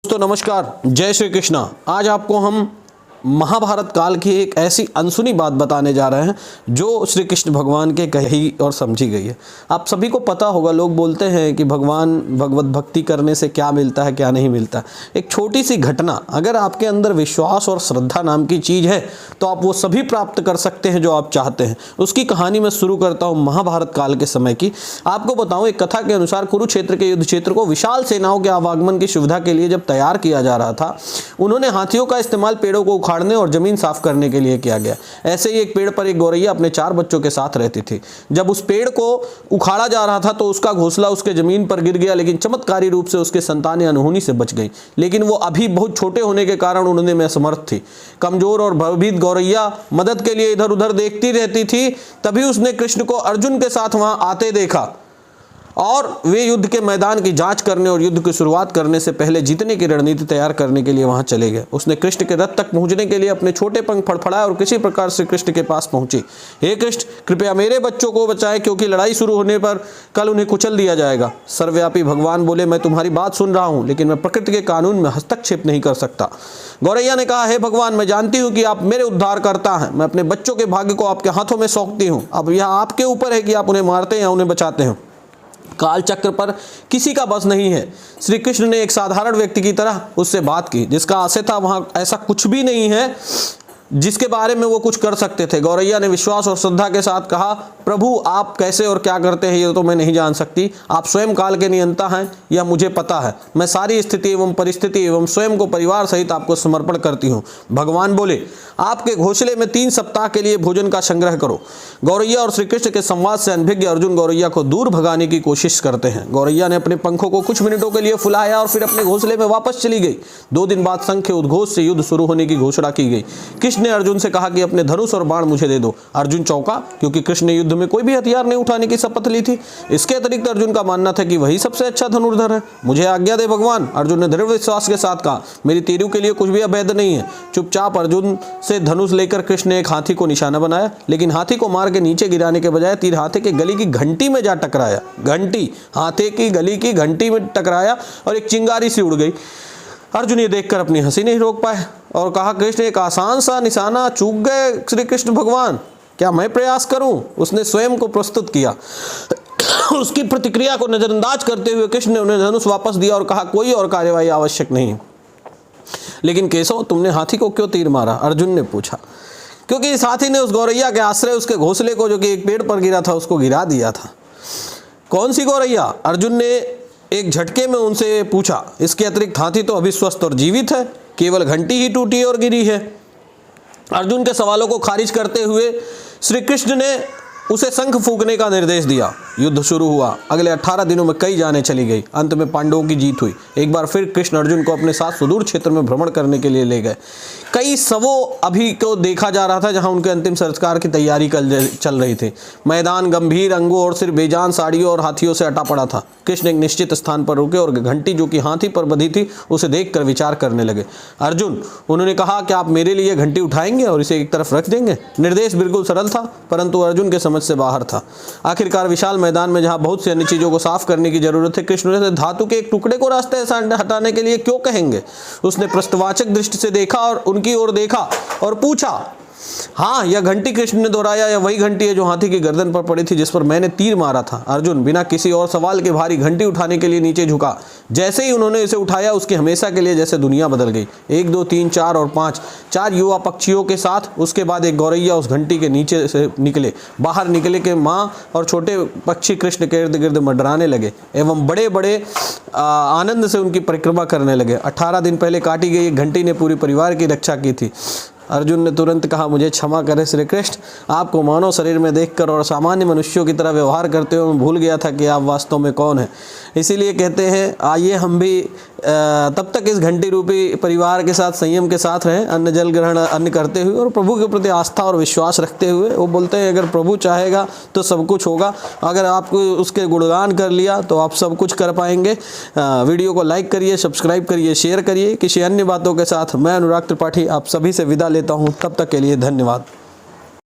दोस्तों नमस्कार, जय श्री कृष्णा। आज आपको हम महाभारत काल की एक ऐसी अनसुनी बात बताने जा रहे हैं जो श्री कृष्ण भगवान के कही और समझी गई है। आप सभी को पता होगा, लोग बोलते हैं कि भगवत भक्ति करने से क्या मिलता है क्या नहीं मिलता। एक छोटी सी घटना, अगर आपके अंदर विश्वास और श्रद्धा नाम की चीज़ है तो आप वो सभी प्राप्त कर सकते हैं जो आप चाहते हैं। उसकी कहानी मैं शुरू करता हूँ महाभारत काल के समय की। आपको बताऊँ, एक कथा के अनुसार कुरुक्षेत्र के युद्ध क्षेत्र को विशाल सेनाओं के आवागमन की सुविधा के लिए जब तैयार किया जा रहा था, उन्होंने हाथियों का इस्तेमाल पेड़ों को उखाड़ने और जमीन साफ करने के लिए किया गया। ऐसे ही एक पेड़ पर एक गौरैया अपने 4 बच्चों के साथ रहती थी। जब उस पेड़ को उखाड़ा जा रहा था तो उसका घोंसला उसके जमीन पर गिर गया, लेकिन चमत्कारी रूप से उसके संतानें अनहोनी से बच गई। लेकिन वो अभी बहुत छोटे होने के कारण उन्होंने में असमर्थ थी। कमजोर और भयभीत गौरैया मदद के लिए इधर उधर देखती रहती थी। तभी उसने कृष्ण को अर्जुन के साथ वहां आते देखा और वे युद्ध के मैदान की जांच करने और युद्ध की शुरुआत करने से पहले जीतने की रणनीति तैयार करने के लिए वहां चले गए। उसने कृष्ण के रथ तक पहुंचने के लिए अपने छोटे पंख फड़फड़ाए और किसी प्रकार से कृष्ण के पास पहुंची। हे कृष्ण, कृपया मेरे बच्चों को बचाएं, क्योंकि लड़ाई शुरू होने पर कल उन्हें कुचल दिया जाएगा। सर्वव्यापी भगवान बोले, मैं तुम्हारी बात सुन रहा हूं, लेकिन मैं प्रकृति के कानून में हस्तक्षेप नहीं कर सकता। गौरैया ने कहा, हे भगवान, मैं जानती हूँ कि आप मेरे उद्धार करता हैं। मैं अपने बच्चों के भाग्य को आपके हाथों में सौंपती हूँ। अब यह आपके ऊपर है कि आप उन्हें मारते हैं या उन्हें बचाते हैं। काल चक्र पर किसी का बस नहीं है। श्री कृष्ण ने एक साधारण व्यक्ति की तरह उससे बात की, जिसका आशय था वहां ऐसा कुछ भी नहीं है जिसके बारे में वो कुछ कर सकते थे। गौरैया ने विश्वास और श्रद्धा के साथ कहा, प्रभु, आप कैसे और क्या करते हैं ये तो मैं नहीं जान सकती। आप स्वयं काल के नियंता हैं, यह मुझे पता है। मैं सारी स्थिति एवं परिस्थिति एवं स्वयं को परिवार सहित आपको समर्पण करती हूँ। भगवान बोले, आपके घोंसले में 3 सप्ताह के लिए भोजन का संग्रह करो। गौरैया और श्री कृष्ण के संवाद से अनभिज्ञ अर्जुन गौरैया को दूर भगाने की कोशिश करते हैं। गौरैया ने अपने पंखों को कुछ मिनटों के लिए फुलाया और फिर अपने घोंसले में वापस चली गई। 2 दिन बाद शंख के उद्घोष से युद्ध शुरू होने की घोषणा की गई। कृष्ण ने अर्जुन से कहा कि अपने धनुष और बाण मुझे दे दो। अर्जुन चौंका, क्योंकि कृष्ण ने युद्ध में कोई भी हथियार नहीं उठाने की शपथ ली थी। इसके अतिरिक्त अर्जुन का मानना था कि वही सबसे अच्छा धनुर्धर है। मुझे आज्ञा दे भगवान, अर्जुन ने दृढ़ विश्वास के साथ कहा। मेरी तीरों के लिए कुछ भी अवैध नहीं है। चुपचाप अर्जुन से धनुष लेकर कृष्ण ने एक हाथी को निशाना बनाया, लेकिन हाथी को मार के नीचे गिराने के बजाय तीर हाथी के गली की घंटी में जा टकराया। घंटी हाथी की गली की घंटी में टकराया और एक चिंगारी सी उड़ गई। अर्जुन ये देखकर अपनी हंसी नहीं रोक पाए और कहा, कृष्ण, एक आसान सा निशाना चूक गए श्री कृष्ण भगवान, क्या मैं प्रयास करूं? उसने स्वयं को प्रस्तुत किया। उसकी प्रतिक्रिया को नजरअंदाज करते हुए कृष्ण ने उन्हें धनुष वापस दिया और कहा, कोई और कार्यवाही आवश्यक नहीं। लेकिन केशव, तुमने हाथी को क्यों तीर मारा? अर्जुन ने पूछा। क्योंकि इस हाथी ने उस गौरैया के आश्रय उसके घोंसले को, जो कि एक पेड़ पर गिरा था, उसको गिरा दिया था। कौन सी गौरैया? अर्जुन ने एक झटके में उनसे पूछा। इसके अतिरिक्त हाथी तो अभी स्वस्थ और जीवित है, केवल घंटी ही टूटी और गिरी है। अर्जुन के सवालों को खारिज करते हुए श्री कृष्ण ने उसे शंख फूंकने का निर्देश दिया। युद्ध शुरू हुआ। अगले 18 दिनों में कई जानें चली गई। अंत में पांडवों की जीत हुई। एक बार फिर कृष्ण अर्जुन को अपने साथ सुदूर क्षेत्र में भ्रमण करने के लिए ले गए। कई शवों अभी को देखा जा रहा था जहां उनके अंतिम संस्कार की तैयारी चल रही थी। मैदान गंभीर अंगों और सिर्फ बेजान साड़ियों और हाथियों से अटा पड़ा था। कृष्ण एक निश्चित स्थान पर रुके और घंटी, जो कि हाथी पर बंधी थी, उसे देखकर विचार करने लगे। अर्जुन, उन्होंने कहा, कि आप मेरे लिए घंटी उठाएंगे और इसे एक तरफ रख देंगे? निर्देश बिल्कुल सरल था, परंतु अर्जुन के समझ से बाहर था। आखिरकार विशाल मैदान में जहां बहुत सी अन्य चीजों को साफ करने की जरूरत है, कृष्ण ने धातु के एक टुकड़े को रास्ते से हटाने के लिए क्यों कहेंगे? उसने प्रश्नवाचक दृष्टि से देखा और उनकी ओर देखा और पूछा, हाँ, यह घंटी, कृष्ण ने दोहराया, यह वही घंटी है जो हाथी की गर्दन पर पड़ी थी, जिस पर मैंने तीर मारा था। अर्जुन बिना किसी और सवाल के भारी घंटी उठाने के लिए नीचे झुका। जैसे ही उन्होंने इसे उठाया, उसकी हमेशा के लिए जैसे दुनिया बदल गई। 1 2 3 4 और 5 4 युवा पक्षियों के साथ उसके बाद एक गौरैया उस घंटी के नीचे से निकले। बाहर निकले के माँ और छोटे पक्षी कृष्ण के इर्द गिर्द मंडराने लगे एवं बड़े बड़े आनंद से उनकी परिक्रमा करने लगे। 18 दिन पहले काटी गई एक घंटी ने पूरी परिवार की रक्षा की थी। अर्जुन ने तुरंत कहा, मुझे क्षमा करें श्री कृष्ण, आपको मानव शरीर में देखकर और सामान्य मनुष्यों की तरह व्यवहार करते हुए मैं भूल गया था कि आप वास्तव में कौन हैं। इसीलिए कहते हैं, आइए हम भी तब तक इस घंटी रूपी परिवार के साथ संयम के साथ रहें, अन्न जल ग्रहण अन्न करते हुए और प्रभु के प्रति आस्था और विश्वास रखते हुए। वो बोलते हैं, अगर प्रभु चाहेगा तो सब कुछ होगा। अगर आपको उसके गुणगान कर लिया तो आप सब कुछ कर पाएंगे। वीडियो को लाइक करिए, सब्सक्राइब करिए, शेयर करिए। किसी अन्य बातों के साथ मैं अनुराग त्रिपाठी आप सभी से विदा लेता हूँ। तब तक के लिए धन्यवाद।